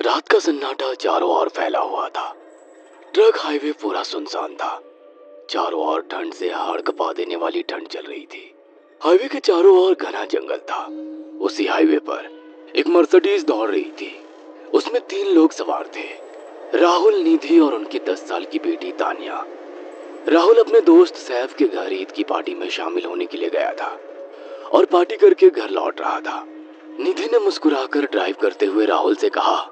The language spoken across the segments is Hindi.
रात का सन्नाटा चारों ओर फैला हुआ था। ट्रक हाईवे पूरा सुनसान था। चारों ओर ठंड से हाड़ कपा देने वाली ठंड चल रही थी। हाईवे के चारों ओर घना जंगल था। उसी हाईवे पर एक मर्सिडीज दौड़ रही थी। उसमें 3 लोग सवार थे, राहुल, निधि और उनकी 10 साल की बेटी तानिया। राहुल अपने दोस्त सैफ के घर ईद की पार्टी में शामिल होने के लिए गया था और पार्टी करके घर लौट रहा था। निधि ने मुस्कुराकर ड्राइव करते हुए राहुल से कहा,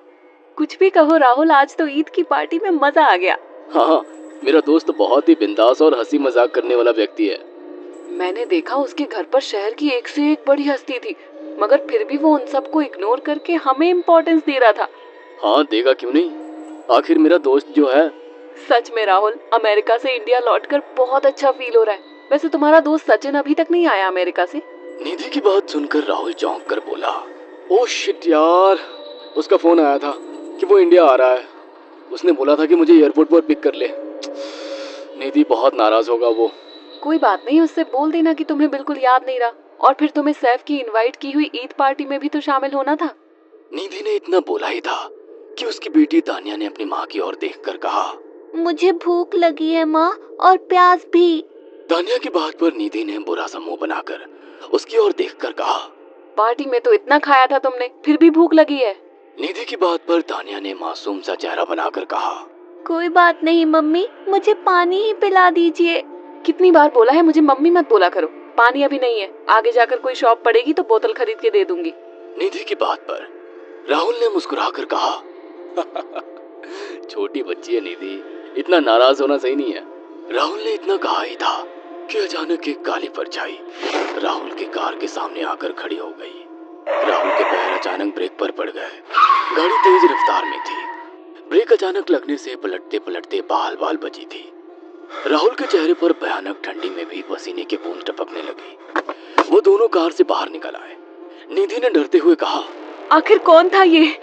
कुछ भी कहो राहुल, आज तो ईद की पार्टी में मजा आ गया। हाँ, मेरा दोस्त बहुत ही बिंदास और हंसी मजाक करने वाला व्यक्ति है। मैंने देखा उसके घर पर शहर की एक से एक बड़ी हस्ती थी, मगर फिर भी वो उन सबको इग्नोर करके हमें इम्पोर्टेंस दे रहा था। हाँ, देगा क्यों नहीं, आखिर मेरा दोस्त जो है। सच में राहुल, अमेरिका से इंडिया लौटकर बहुत अच्छा फील हो रहा है। वैसे तुम्हारा दोस्त सचिन अभी तक नहीं आया अमेरिका से? निधि की बात सुनकर राहुल चौंक कर बोला, ओह शिट यार, उसका फोन आया था कि वो इंडिया आ रहा है। उसने बोला था कि मुझे एयरपोर्ट पर पिक कर ले। निधि बहुत नाराज होगा वो। कोई बात नहीं, उससे बोल देना कि तुम्हें बिल्कुल याद नहीं रहा। और फिर तुम्हें सैफ की इनवाइट की हुई ईद पार्टी में भी तो शामिल होना था। निधि ने इतना बोला ही था कि उसकी बेटी तानिया ने अपनी माँ की ओर देखकर कहा, मुझे भूख लगी है माँ, और प्यास भी। तानिया की बात पर निधि ने बुरा सा मुंह बनाकर उसकी ओर देखकर कहा, पार्टी में तो इतना खाया था तुमने, फिर भी भूख लगी है? निधि की बात पर तानिया ने मासूम सा चेहरा बनाकर कहा, कोई बात नहीं मम्मी, मुझे पानी ही पिला दीजिए। कितनी बार बोला है मुझे मम्मी मत बोला करो। पानी अभी नहीं है, आगे जाकर कोई शॉप पड़ेगी तो बोतल खरीद के दे दूंगी। निधि की बात पर राहुल ने मुस्कुराकर कहा, छोटी बच्ची है निधि, इतना नाराज होना सही नहीं है। राहुल ने इतना कहा ही था कि अचानक एक काली परछाई राहुल की कार के सामने आकर खड़ी हो गई। राहुल के पैर अचानक ब्रेक पर पड़ गए। गाड़ी तेज रफ्तार में थी। ब्रेक अचानक लगने से पलटते पलटते बाल बाल बची थी। राहुल के चेहरे पर भयानक ठंडी में भी पसीने की बूंद टपकने लगी। वो दोनों कार से बाहर निकल आए। निधि ने डरते हुए कहा, आखिर कौन था ये?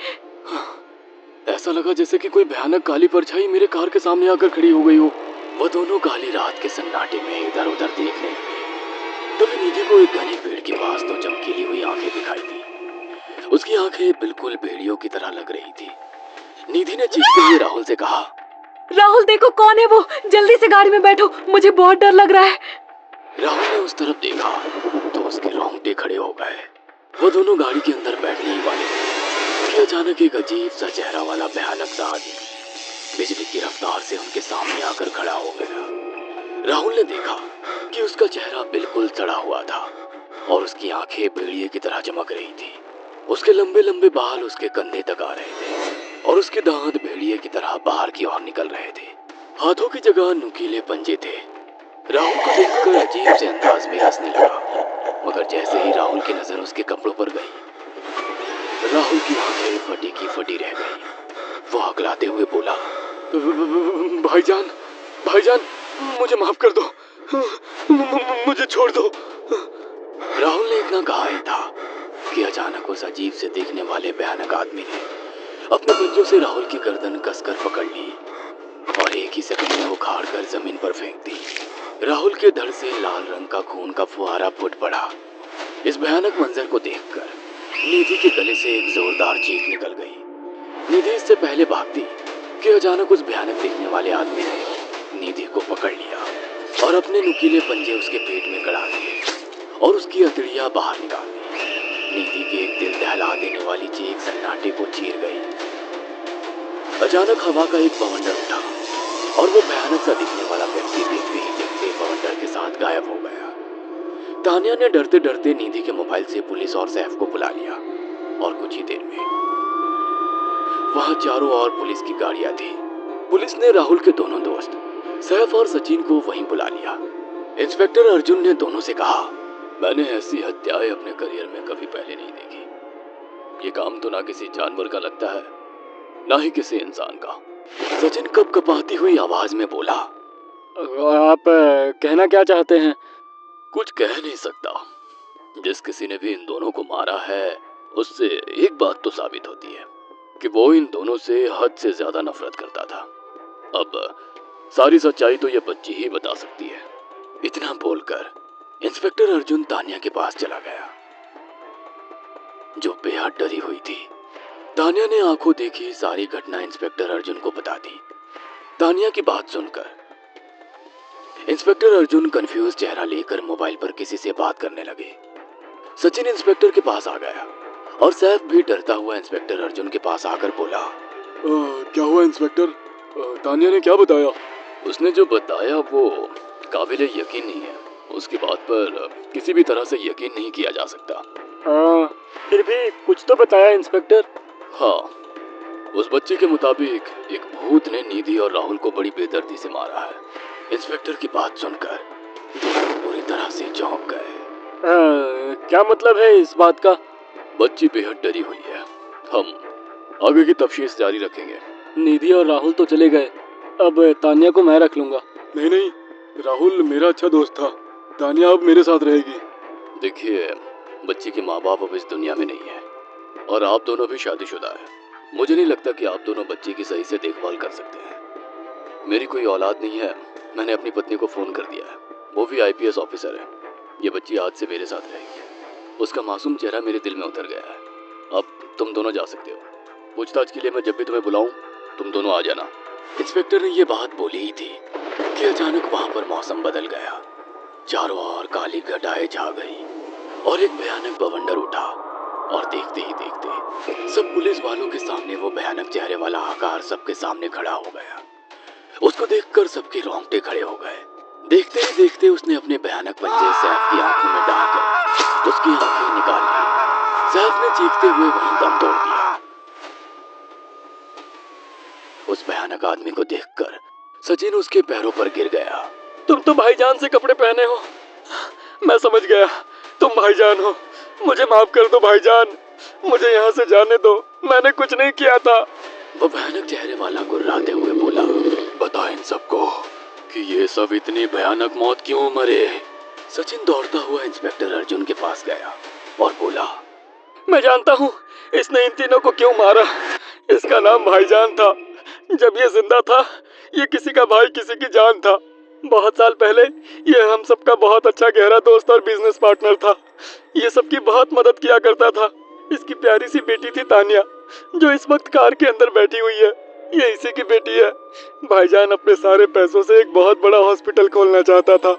ऐसा लगा जैसे कि कोई भयानक काली परछाई मेरे कार के सामने आकर खड़ी हो गई हो। वो दोनों काली रात के सन्नाटे में इधर उधर देखने लगे। तभी निधि को एक घने पेड़ के पास दो चमकीली हुई आंखें दिखाई दी। उसकी आंखें बिल्कुल भेड़ियों की तरह लग रही थी। निधि ने चीखते हुए राहुल से कहा, राहुल देखो कौन है वो, जल्दी से गाड़ी में बैठो, मुझे बहुत डर लग रहा है। राहुल ने उस तरफ देखा तो उसके रोंगटे खड़े हो गए। वो दोनों गाड़ी के अंदर बैठने ही वाले थे कि अचानक एक अजीब सा चेहरा वाला भयानक सा आदमी बिजली की रफ्तार से उनके सामने आकर खड़ा हो गया। राहुल ने देखा कि उसका चेहरा बिल्कुल सड़ा हुआ था और उसकी आंखें भेड़िए की तरह चमक रही थी। उसके लंबे लंबे बाल उसके कंधे तक आ रहे थे और उसके दांत भेड़िए की तरह बाहर की ओर निकल रहे थे। हाथों की जगह नुकीले पंजे थे। राहुल को देखकर अजीब से अंदाज में हंसने लगा, मगर जैसे ही राहुल की नजर उसके कपड़ों पर गई, राहुल की आंखें फटी की फटी रह गई। वो हकलाते हुए बोला, भाईजान, भाईजान, मुझे माफ कर दो, मुझे छोड़ दो। राहुल ने इतना कहा ही था कि अचानक उस अजीब से दिखने वाले भयानक आदमी ने अपने पंजों से राहुल की गर्दन कसकर पकड़ ली और एक ही सेकंड में उखाड़ कर जमीन पर फेंक दी। राहुल के धड़ से लाल रंग का खून का फुहारा फूट पड़ा। इस भयानक मंजर को देखकर निधि के गले से एक जोरदार चीख निकल गई। निधि इससे पहले भागती कि अचानक उस भयानक दिखने वाले आदमी ने निधि को पकड़ लिया और अपने नुकीले पंजे उसके पेट में गड़ा दिए और उसकी हथेलियां बाहर निकाल दी। निधि की एक दिल दहला देने वाली चीख सन्नाटे को चीर गई। अचानक हवा का एक बवंडर उठा और वो भयानक सा दिखने वाला व्यक्ति देखते ही देखते बवंडर के साथ गायब हो गया। तानिया ने डरते डरते निधि के मोबाइल से पुलिस और सैफ को बुला लिया और कुछ ही देर में वहां चारों ओर पुलिस की गाड़ियां थी। पुलिस ने राहुल के दोनों दोस्त सैफ और सचिन को वहीं बुला लिया। इंस्पेक्टर अर्जुन ने दोनों से कहा, मैंने ऐसी हत्याएं अपने करियर में कभी पहले नहीं देखी। ये काम तो ना किसी जानवर का लगता है, ना ही किसी इंसान का। सचिन कपकपाती हुई आवाज में बोला, आप कहना क्या चाहते हैं? कुछ कह नहीं सकता। जिस किसी ने भी इन दोनों को मारा है, उससे एक बात तो साबित होती है कि वो इन दोनों से हद से ज्यादा नफरत करता था। अब सारी सच्चाई तो ये बच्ची ही बता सकती है। इतना बोलकर इंस्पेक्टर अर्जुन तानिया के पास चला गया, जो बेहद डरी हुई थी। तानिया ने आंखों देखी सारी घटना इंस्पेक्टर अर्जुन को बता दी। तानिया की बात सुनकर इंस्पेक्टर अर्जुन कंफ्यूज चेहरा लेकर मोबाइल पर किसी से बात करने लगे। सचिन इंस्पेक्टर के पास आ गया और सैफ भी डरता हुआ इंस्पेक्टर अर्जुन के पास आकर बोला, क्या हुआ इंस्पेक्टर? तानिया ने क्या बताया? उसने जो बताया वो काबिले यकीन नहीं है। उसकी बात पर किसी भी तरह से यकीन नहीं किया जा सकता। फिर भी कुछ तो बताया इंस्पेक्टर। हाँ, उस बच्चे के मुताबिक एक भूत ने निधि और राहुल को बड़ी बेदर्दी से मारा है। इंस्पेक्टर की बात सुनकर दोनों पूरी तरह से चौंक गए। क्या मतलब है इस बात का? बच्ची बेहद डरी हुई है। हम आगे की तफ्तीश जारी रखेंगे। निधि और राहुल तो चले गए, अब तानिया को मैं रख लूंगा। नहीं, राहुल मेरा अच्छा दोस्त था। तानिया अब मेरे साथ रहेगी। देखिए, बच्ची के माँ बाप अब इस दुनिया में नहीं है और आप दोनों भी शादीशुदा है। मुझे नहीं लगता कि आप दोनों बच्ची की सही से देखभाल कर सकते हैं। मेरी कोई औलाद नहीं है। मैंने अपनी पत्नी को फोन कर दिया है, वो भी आईपीएस ऑफिसर है। ये बच्ची आज से मेरे साथ रहेगी। उसका मासूम चेहरा मेरे दिल में उतर गया है। अब तुम दोनों जा सकते हो। पूछताछ के लिए मैं जब भी तुम्हें बुलाऊं तुम दोनों आ जाना। इंस्पेक्टर ने ये बात बोली ही थी कि अचानक वहां पर मौसम बदल गया। चारों ओर काली घटाएं छा गई और एक भयानक बवंडर उठा और देखते ही देखते सब पुलिस वालों के सामने वो भयानक चेहरे वाला आकार सबके सामने खड़ा हो गया। उसको देखकर सबके रोंगटे खड़े हो गए। देखते ही देखते उसने अपने भयानक पंजे सैफ की आंखों में डालकर उसकी आंखें निकाल ली। सैफ ने चीखते हुए वहीं दम तोड़ दिया। उस भयानक आदमी को देखकर सचिन उसके पैरों पर गिर गया। तुम तो भाईजान से कपड़े पहने हो। मैं समझ गया, तुम भाईजान हो। मुझे माफ कर दो भाईजान, मुझे यहाँ से जाने दो। मैंने कुछ नहीं किया था। वो भयानक चेहरे वाला गुर्राते हुए बोला, बता इन सबको कि ये सब इतनी भयानक मौत क्यों मरे। सचिन दौड़ता हुआ इंस्पेक्टर अर्जुन के पास गया और बोला, मैं जानता हूँ इसने इन तीनों को क्यों मारा। इसका नाम भाईजान था। जब ये जिंदा था ये किसी का भाई किसी की जान था। बहुत साल पहले ये हम सबका बहुत अच्छा गहरा दोस्त और बिजनेस पार्टनर था। ये सबकी बहुत मदद किया करता था। इसकी प्यारी सी बेटी थी तानिया, जो इस वक्त कार के अंदर बैठी हुई है। ये इसी की बेटी है। भाईजान अपने सारे पैसों से एक बहुत बड़ा हॉस्पिटल खोलना चाहता था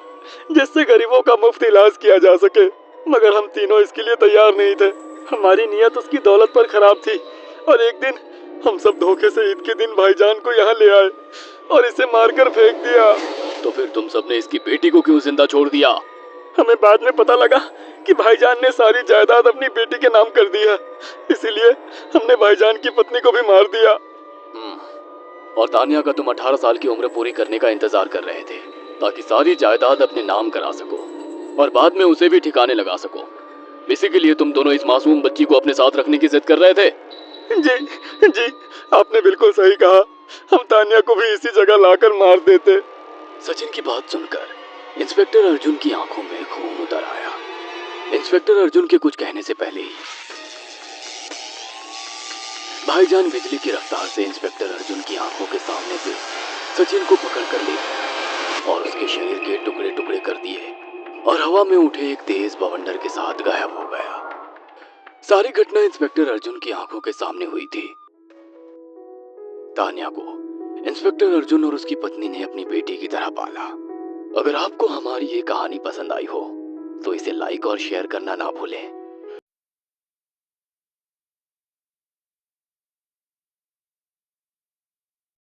जिससे गरीबों का मुफ्त इलाज किया जा सके, मगर हम तीनों इसके लिए तैयार नहीं थे। हमारी नीयत उसकी दौलत पर खराब थी और एक दिन हम सब धोखे से ईद के दिन भाईजान को यहाँ ले आए और इसे मारकर फेंक दिया। तो फिर तुम सबने इसकी बेटी को क्यों जिंदा छोड़ दिया? हमें बाद में पता लगा कि भाईजान ने सारी जायदाद अपनी बेटी के नाम कर दी है, इसीलिए हमने भाईजान की पत्नी को भी मार दिया। और तानिया का तुम 18 साल की उम्र पूरी करने का इंतजार कर रहे थे ताकि सारी जायदाद अपने नाम करा सको और बाद में उसे भी ठिकाने लगा सको। इसी के लिए तुम दोनों इस मासूम बच्ची को अपने साथ रखने की जिद कर रहे थे। जी, आपने बिल्कुल सही कहा। हम तानिया को भी इसी जगह लाकर मार देते। सचिन की बात सुनकर इंस्पेक्टर अर्जुन की आंखों में खून उतर आया। इंस्पेक्टर अर्जुन के कुछ कहने से पहले ही भाईजान बिजली की रफ्तार से इंस्पेक्टर अर्जुन की आंखों के सामने से सचिन को पकड़कर ले गया और उसके शरीर के टुकड़े टुकड़े कर दिए और हवा में उठे एक तेज बवंडर के साथ गायब हो गया। सारी घटना इंस्पेक्टर अर्जुन की आंखों के सामने हुई थी। तानिया को इंस्पेक्टर अर्जुन और उसकी पत्नी ने अपनी बेटी की तरह पाला। अगर आपको हमारी ये कहानी पसंद आई हो तो इसे लाइक और शेयर करना ना भूलें।